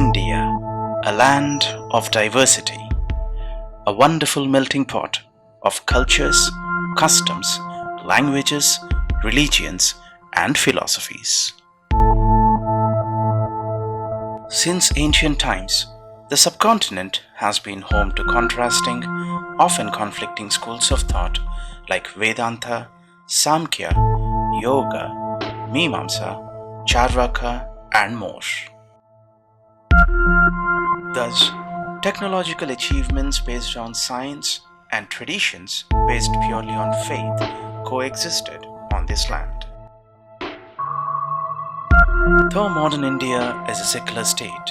India, a land of diversity, a wonderful melting pot of cultures, customs, languages, religions, and philosophies. Since ancient times, the subcontinent has been home to contrasting, often conflicting schools of thought like Vedanta, Samkhya, Yoga, Mimamsa, Charvaka, and more. Thus, technological achievements based on science and traditions based purely on faith coexisted on this land. Though modern India is a secular state,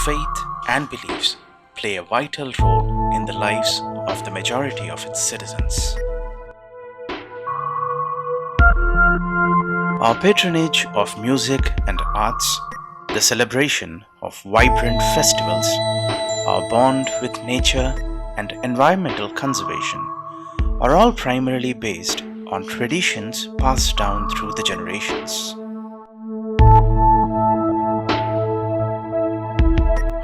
faith and beliefs play a vital role in the lives of the majority of its citizens. Our patronage of music and arts, the celebration of vibrant festivals, our bond with nature and environmental conservation are all primarily based on traditions passed down through the generations.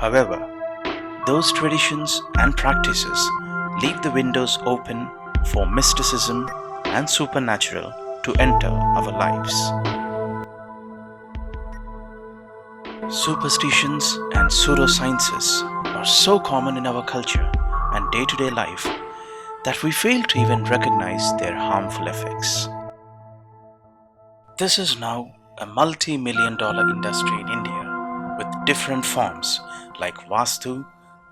However, those traditions and practices leave the windows open for mysticism and supernatural to enter our lives. Superstitions and pseudosciences are so common in our culture and day-to-day life that we fail to even recognize their harmful effects. This is now a multi-million-dollar industry in India with different forms like Vastu,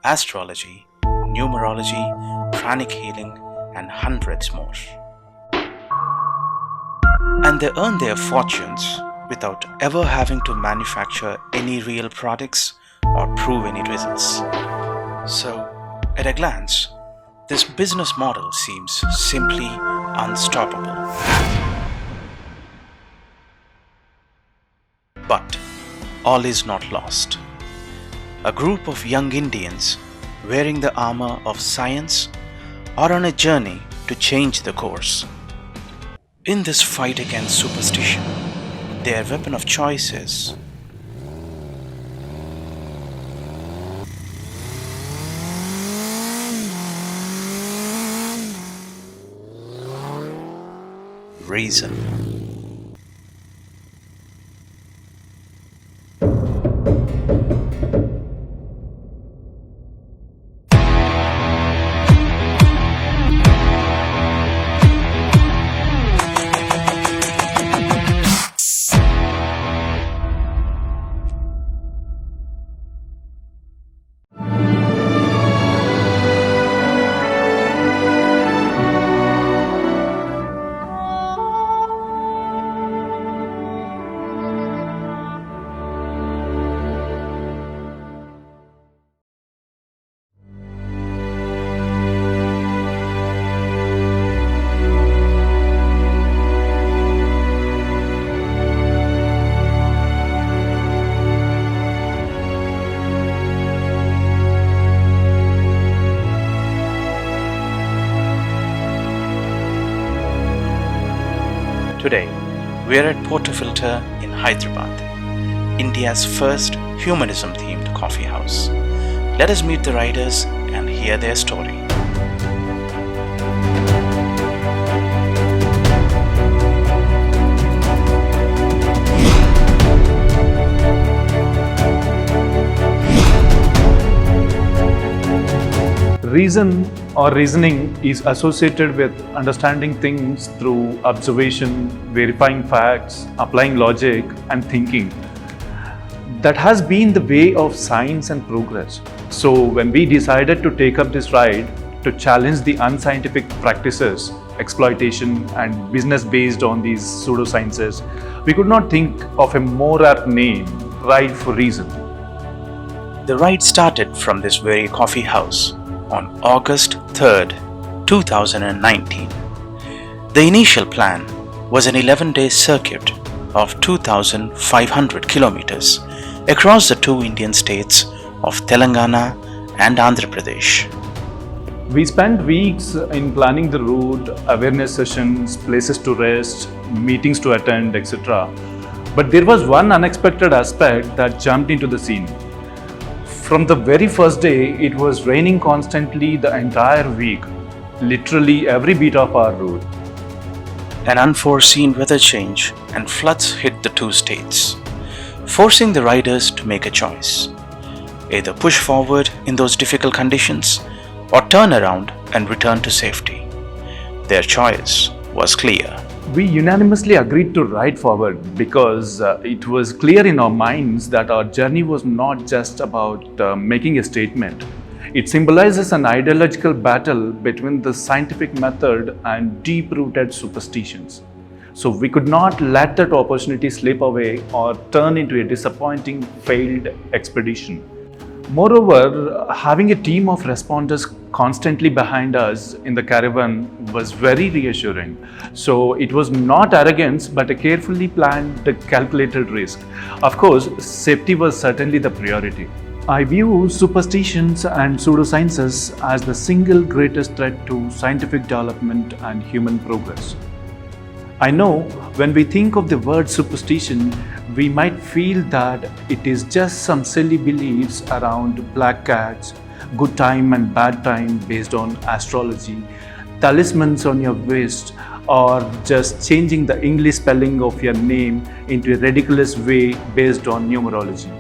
astrology, numerology, pranic healing, and hundreds more. And they earn their fortunes without ever having to manufacture any real products or prove any results. So, at a glance, this business model seems simply unstoppable. But all is not lost. A group of young Indians wearing the armor of science are on a journey to change the course. In this fight against superstition, their weapon of choice is reason. Today, we are at Portafilter in Hyderabad, India's first humanism-themed coffee house. Let us meet the riders and hear their story. Reason or reasoning is associated with understanding things through observation, verifying facts, applying logic, and thinking. That has been the way of science and progress. So when we decided to take up this ride to challenge the unscientific practices, exploitation, and business based on these pseudosciences, we could not think of a more apt name, Ride for Reason. The ride started from this very coffee house on August 3rd, 2019. The initial plan was an 11-day circuit of 2,500 kilometers across the two Indian states of Telangana and Andhra Pradesh. We spent weeks in planning the route, awareness sessions, places to rest, meetings to attend, etc. But there was one unexpected aspect that jumped into the scene. From the very first day, it was raining constantly the entire week, literally every beat of our route. An unforeseen weather change and floods hit the two states, forcing the riders to make a choice. Either push forward in those difficult conditions or turn around and return to safety. Their choice was clear. We unanimously agreed to ride forward because it was clear in our minds that our journey was not just about making a statement. It symbolizes an ideological battle between the scientific method and deep-rooted superstitions. So we could not let that opportunity slip away or turn into a disappointing failed expedition. Moreover, having a team of responders constantly behind us in the caravan was very reassuring. So it was not arrogance but a carefully planned, calculated risk. Of course, safety was certainly the priority. I view superstitions and pseudosciences as the single greatest threat to scientific development and human progress. I know when we think of the word superstition, we might feel that it is just some silly beliefs around black cats, good time and bad time based on astrology, talismans on your wrist, or just changing the English spelling of your name into a ridiculous way based on numerology.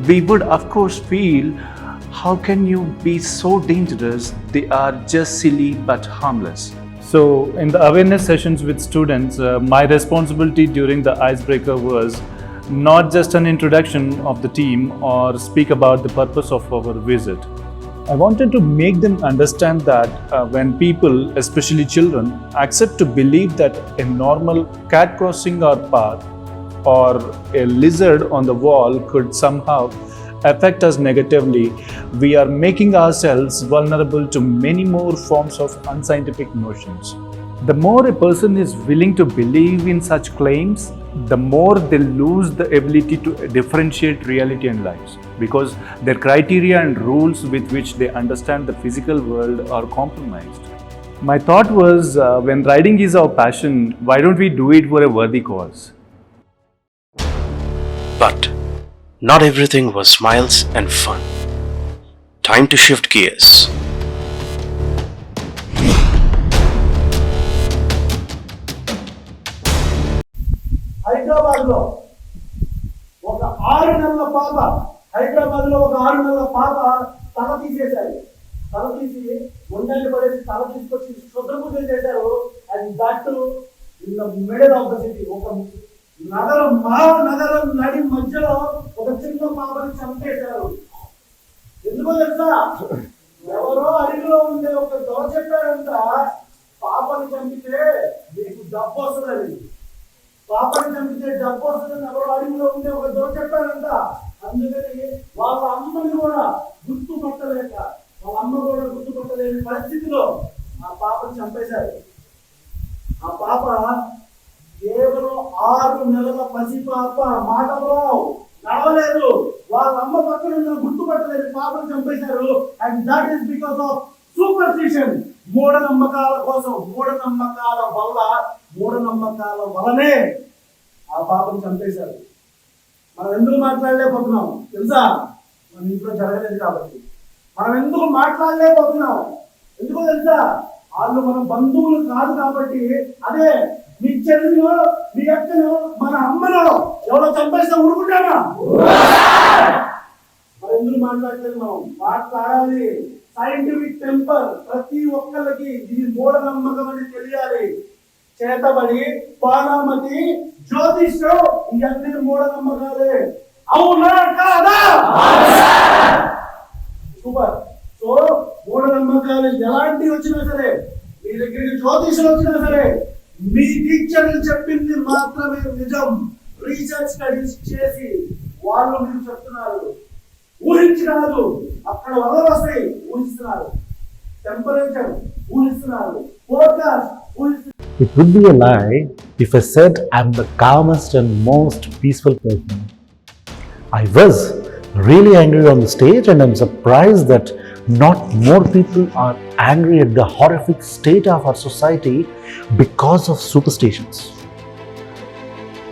We would of course feel, how can you be so dangerous? They are just silly but harmless. So in the awareness sessions with students, my responsibility during the icebreaker was not just an introduction of the team or speak about the purpose of our visit. I wanted to make them understand that when people, especially children, accept to believe that a normal cat crossing our path or a lizard on the wall could somehow affect us negatively, we are making ourselves vulnerable to many more forms of unscientific notions. The more a person is willing to believe in such claims, the more they lose the ability to differentiate reality and lies, because their criteria and rules with which they understand the physical world are compromised. My thought was, when riding is our passion, why don't we do it for a worthy cause? But not everything was smiles and fun. Time to shift gears. హైదరాబాద్లో ఒక 6 నెలల పాప తల తీసేశారు. తల తీసి గుండెలు పడేసి తల తీసుకొచ్చి శుద్రపూజ చేశారు. And that in the middle of the city. ఒక నగరం, మహానగరం నడి మధ్యలో ఒక చిన్న పాపని చంపేశారు. ఎందుకో తెలుసా? ఎవరో అడవిలో ఉండే ఒక దొర చెప్పారంట, పాపని చంపితే మీకు డబ్బు వస్తుందని. పాపని చంపితే డబ్బు వస్తుందని ఎవరో అడవిలో ఉండే ఒక దొర చెప్పారంట. అందుకని వాళ్ళ అమ్మని కూడా గుర్తుపట్టలేని పరిస్థితిలో ఆ పాపని చంపేశారు. ఆ పాప కేవలం 6 నెలల పసిపాప, మాటలో నడవలేదు. వాళ్ళ అమ్మ పక్కన గుర్తుపట్టలేదు, పాపను చంపేశారు. And that is because of superstition. మూఢనమ్మకాల కోసం, మూఢనమ్మకాల వలనే ఆ పాపను చంపేశారు. మనం ఎందుకు మాట్లాడలేకపోతున్నాం తెలుసా? మన ఇంట్లో జరగలేదు కాబట్టి. మనం ఎందుకు మాట్లాడలేకపోతున్నాం ఎందుకో తెలుసా? వాళ్ళు మన బంధువులు కాదు కాబట్టి. అదే మీ చెల్లినో మీ అక్కనో మన అమ్మనో ఎవరో చంపేస్తే ఊరుకుంటామా? మరి ఎందుకు మాట్లాడలేదు? మనం మాట్లాడాలి. సైంటిఫిక్ టెంపర్ ప్రతి ఒక్కరికి ఇది మూఢనమ్మకం అని తెలియాలి. చేతబడి, బాణామతి, జ్యోతిష్యం ఇవన్నీ మూఢనమ్మకాలే. అవునా కాదా? సూపర్. సో మూఢనమ్మకాలు ఎలాంటివి వచ్చినా సరే, మీ దగ్గరికి జ్యోతిషులు వచ్చినా సరే, మీ టీచర్లు చెప్పింది మాత్రమే నిజం. రీసెర్చ్ స్టడీస్ చేసి వాళ్ళు మీకు చెప్తున్నారు. ఊహించి కాదు, అక్కడ వదలవస్తాయి ఊహిస్తున్నారు. టెంపరేచర్ ఊహిస్తున్నారు. ఫోర్కాస్ట్ ఊహిస్తున్నారు. It would be a lie if I said I'm the calmest and most peaceful person. I was really angry on the stage, and I'm surprised that not more people are angry at the horrific state of our society because of superstitions.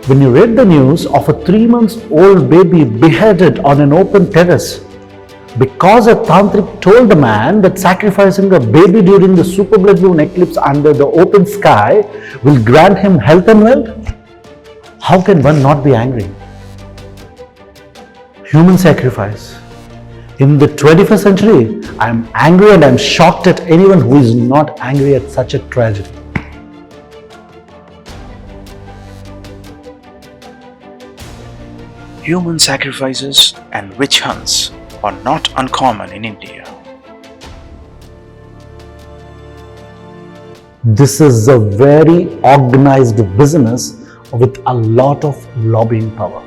When you read the news of a 3-month-old baby beheaded on an open terrace, because a tantric told a man that sacrificing a baby during the super blood moon eclipse under the open sky will grant him health and wealth, how can one not be angry? Human sacrifice. In the 21st century, I am angry and I am shocked at anyone who is not angry at such a tragedy. Human sacrifices and witch hunts are not uncommon in India. This is a very organized business with a lot of lobbying power,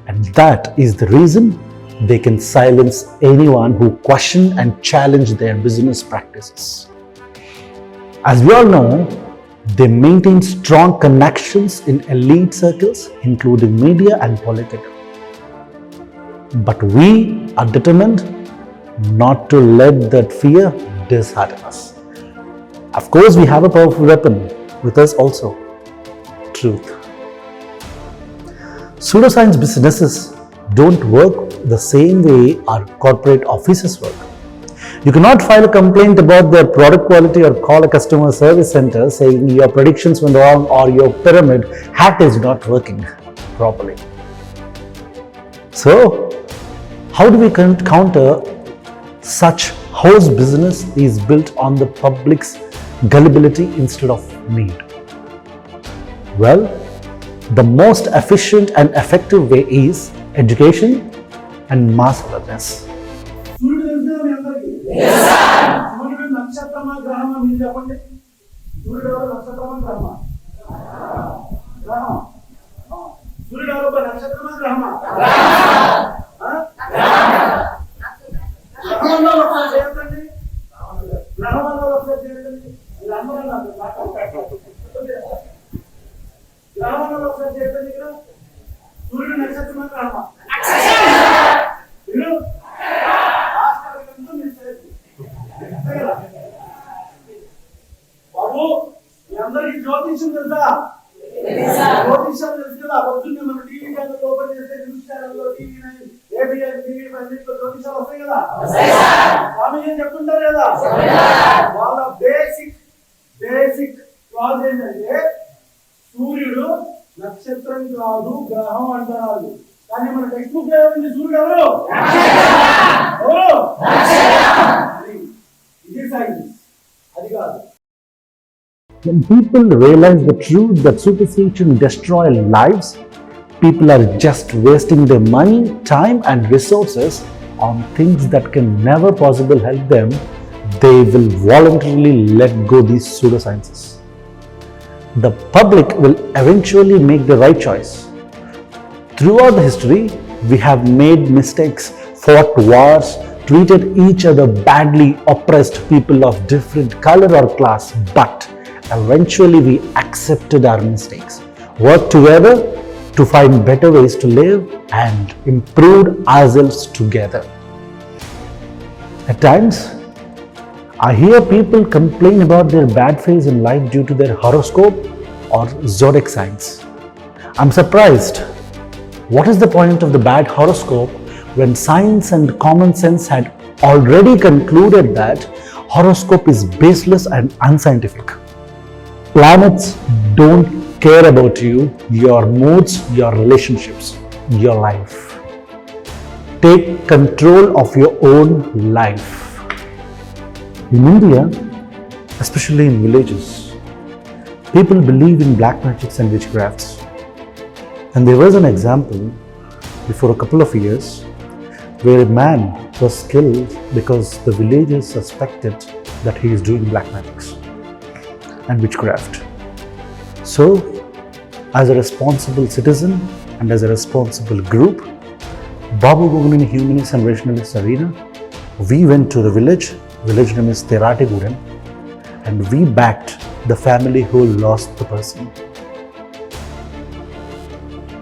and that is the reason they can silence anyone who question and challenge their business practices. As we all know, they maintain strong connections in elite circles, including media and political. But we are determined not to let that fear dishearten us. Of course, we have a powerful weapon with us also: truth. Pseudoscience businesses don't work the same way our corporate offices work. You cannot file a complaint about their product quality or call a customer service center saying your predictions went wrong or your pyramid hat is not working properly. So, how do we counter such whose business is built on the public's gullibility instead of need? Well, the most efficient and effective way is education and mass awareness. సూర్యుడు తెలుసు మీ అందరికీ? సూర్యుడు నక్షత్రమా గ్రహమా మీరు చెప్పండి. సూర్యుడు ఎవరు, నక్షత్రమా గ్రహమా? గ్రహం. సూర్యుడు ఎవరు, నక్షత్రమా గ్రహమా? గ్రహంలో ఒకసారి చేయండి. గ్రహంలో ఒకసారి చేయండి. గ్రహంలో ఒకసారి చేయండి. ఇక్కడ సూర్యుడు నక్షత్రమా గ్రహమా? మీరు బాబు, మీ అందరికీ జ్యోతిష్యం తెలుసా? జ్యోతిష్యం తెలుసు కదా. పొద్దున్నే మన టీవీ ఛానల్ ఓపెన్ చేస్తే న్యూస్ ఛానల్లో టీవీ9, ఏబిఎన్, టీవీ అన్నింటిలో జ్యోతిష్యాలు వస్తాయి కదా. స్వామి ఏం చెప్తుంటారు కదా, వాళ్ళ బేసిక్ క్లాజ్ ఏంటంటే సూర్యుడు నక్షత్రం కాదు గ్రహం అంటారు. కానీ మన టెక్స్ట్ బుక్ లో ఏముంది? సూర్యుడు ఎవరు? ఇది సైన్స్, అది కాదు. When people realize the truth that superstition destroy lives, people are just wasting their money, time and resources on things that can never possibly help them. They will voluntarily let go these pseudosciences. The public will eventually make the right choice. Throughout the history, we have made mistakes, fought wars, treated each other badly, oppressed people of different color or class, but eventually we accepted our mistakes, worked together to find better ways to live and improved ourselves together. At times, I hear people complain about their bad phase in life due to their horoscope or zodiac signs. I'm surprised. What is the point of the bad horoscope when science and common sense had already concluded that horoscope is baseless and unscientific? Planets don't care about you, your moods, your relationships, your life. Take control of your own life. In India, especially in villages, people believe in black magics and witchcrafts. And there was an example before a couple of years where a man was killed because the villagers suspected that he is doing black magics and witchcraft. So, as a responsible citizen and as a responsible group, Babu, Gogineni, Humanists and Rationalists Arena, we went to the village name is Teratigudan, and we backed the family who lost the person.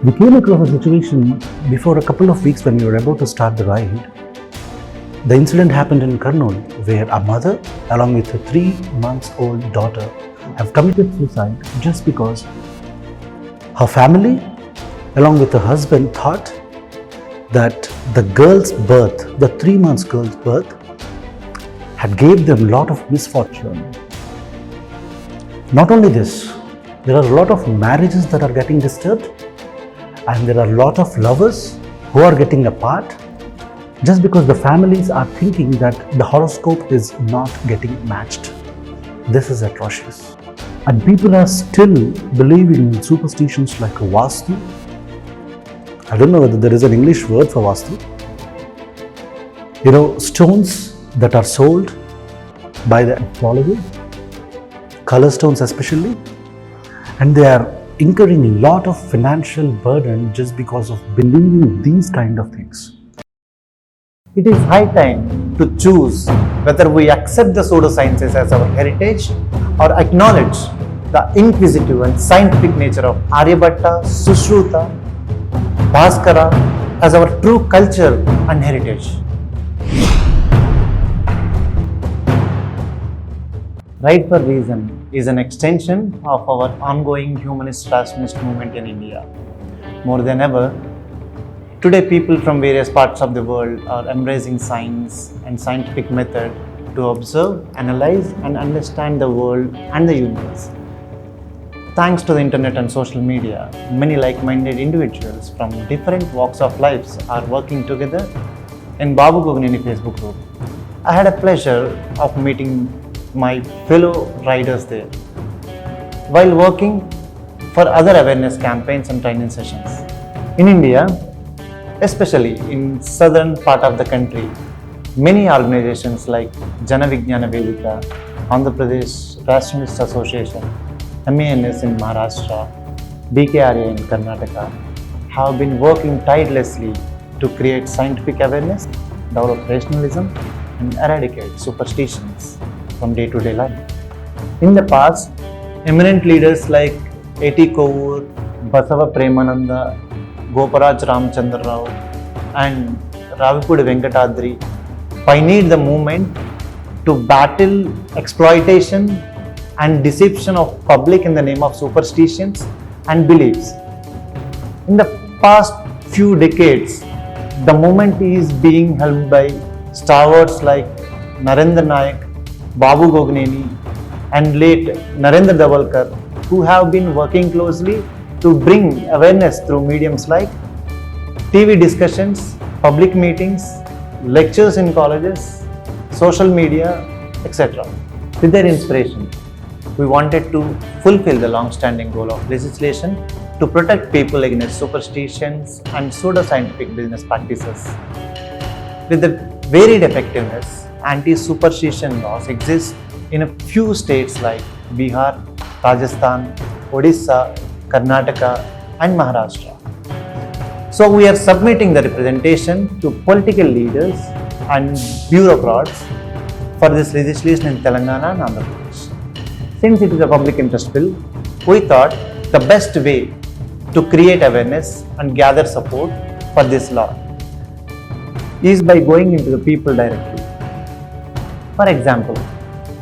We came across a situation before a couple of weeks when we were about to start the ride. The incident happened in Kurnool, where a mother, along with her 3-month-old daughter, have committed suicide just because her family, along with her husband, thought that the girl's birth, the 3 months girl's birth, had gave them a lot of misfortune. Not only this, there are a lot of marriages that are getting disturbed, and there are a lot of lovers who are getting apart just because the families are thinking that the horoscope is not getting matched. This is atrocious. And people are still believing in superstitions like Vastu. I don't know whether there is an English word for Vastu. Stones that are sold by the astrologer, color stones especially, and they are incurring a lot of financial burden just because of believing these kind of things. It is high time to choose whether we accept the pseudosciences as our heritage or acknowledge the inquisitive and scientific nature of Aryabhatta, Sushruta, Bhaskara as our true culture and heritage. Right for Reason is an extension of our ongoing humanist rationalist movement in India. More than ever, today people from various parts of the world are embracing science and scientific method to observe, analyze and understand the world and the universe. Thanks to the internet and social media, many like-minded individuals from different walks of life are working together in Babu Gogineni Facebook group. I had a pleasure of meeting my fellow riders there while working for other awareness campaigns and training sessions. In India, especially in southern part of the country, many organizations like Jana Vijnana Vedika, Andhra Pradesh Rationalist Association, MANS in Maharashtra, BKRA in Karnataka have been working tirelessly to create scientific awareness, develop rationalism and eradicate superstitions from day-to-day life. In the past, eminent leaders like A.T. Kovur, Basava Premananda, Goparaj Ramchandra Rao and Ravipudi Venkatadri pioneered the movement to battle exploitation and deception of public in the name of superstitions and beliefs. In the past few decades, the movement is being held by stalwarts like Narendra Nayak, Babu Gogineni and late Narendra Davalkar, who have been working closely to bring awareness through mediums like TV discussions, public meetings, lectures in colleges, social media, etc. With their inspiration, we wanted to fulfill the long-standing goal of legislation to protect people against superstitions and pseudoscientific business practices. With the varied effectiveness, anti-superstition laws exist in a few states like Bihar, Rajasthan, Odisha, Karnataka and Maharashtra. So we are submitting the representation to political leaders and bureaucrats for this legislation in Telangana and Andhra Pradesh. Since it is a public interest bill, we thought the best way to create awareness and gather support for this law is by going into the people directly. For example,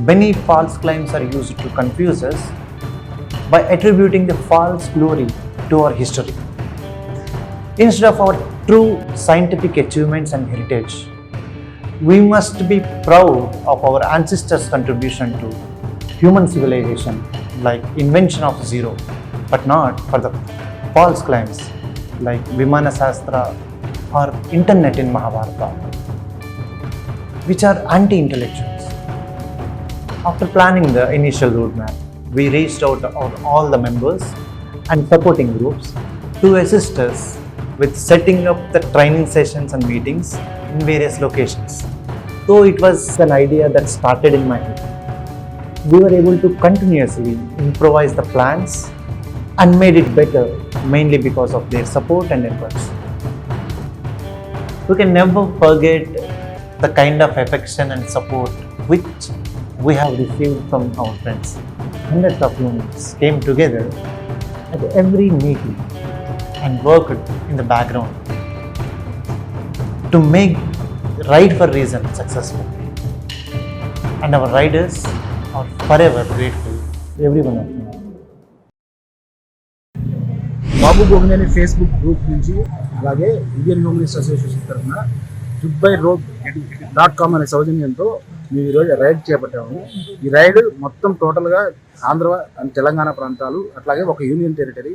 many false claims are used to confuse us by attributing the false glory to our history. Instead of our true scientific achievements and heritage, we must be proud of our ancestors' contribution to human civilization, like invention of zero, but not for the false claims like Vimana Shastra or internet in Mahabharata, which are anti-intellectuals. After planning the initial roadmap, we reached out to all the members and supporting groups to assist us with setting up the training sessions and meetings in various locations. Though it was an idea that started in my head, we were able to continuously improvise the plans and made it better mainly because of their support and efforts. We can never forget the kind of affection and support which we have received from our friends. Hundreds of humans came together at every meeting and worked in the background to make Ride for Reason successful. And our riders are forever grateful to every one of them. Babu Gogineni Facebook group నుంచి అలాగే Indian humanist association తరఫున goodbyeroad.com అనే సౌజన్యంతో మేము ఈరోజు ride చేపట్టాము. ఈ ride మొత్తం టోటల్గా ఆంధ్ర అండ్ తెలంగాణ ప్రాంతాలు అట్లాగే ఒక యూనియన్ టెరిటరీ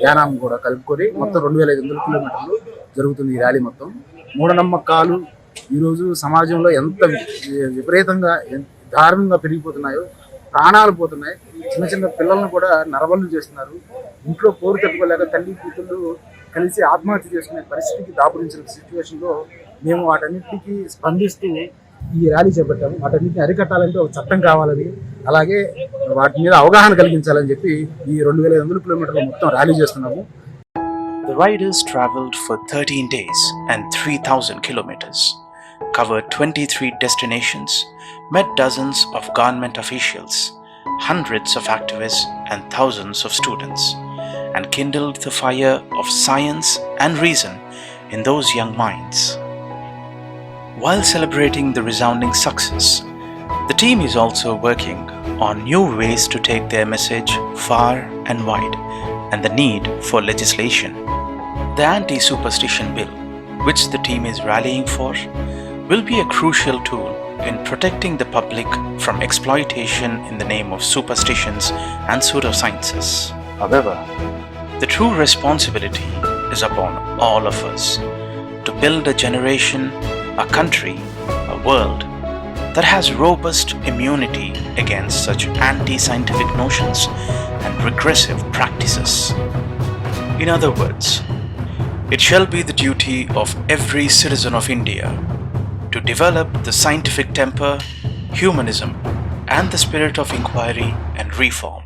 యానాం కూడా కలుపుకొని మొత్తం 2500 కిలోమీటర్లు జరుగుతుంది ఈ ర్యాలీ మొత్తం. మూఢనమ్మకాలు ఈరోజు సమాజంలో ఎంత విపరీతంగా దారుణంగా పెరిగిపోతున్నాయో, ప్రాణాలు పోతున్నాయి. చిన్న చిన్న పిల్లలను కూడా నరబలులు చేస్తున్నారు. ఇంట్లో పోరు తట్టుకోలేక తల్లి కూతుళ్ళు కలిసి ఆత్మహత్య చేసుకునే పరిస్థితికి దాపురించిన సిచ్యువేషన్లో మేము వాటన్నిటికీ స్పందిస్తూ ఈ ర్యాలీ చేపట్టాము. వాటన్నిటిని అరికట్టాలంటే ఒక చట్టం కావాలని, అలాగే వాటి మీద అవగాహన కలిగించాలని చెప్పి ఈ 2500 కిలోమీటర్లు మొత్తం ర్యాలీ చేస్తున్నాము. The riders traveled for 13 days and 3,000 kilometers, covered 23 destinations, met dozens of government officials, hundreds of activists and thousands of students, and kindled the fire of science and reason in those young minds. While celebrating the resounding success, the team is also working on new ways to take their message far and wide, and the need for legislation. The anti-superstition bill, which the team is rallying for, will be a crucial tool in protecting the public from exploitation in the name of superstitions and pseudosciences. However, the true responsibility is upon all of us to build a generation, a country, a world that has robust immunity against such anti-scientific notions and regressive practices. In other words, it shall be the duty of every citizen of India to develop the scientific temper, humanism, and the spirit of inquiry and reform.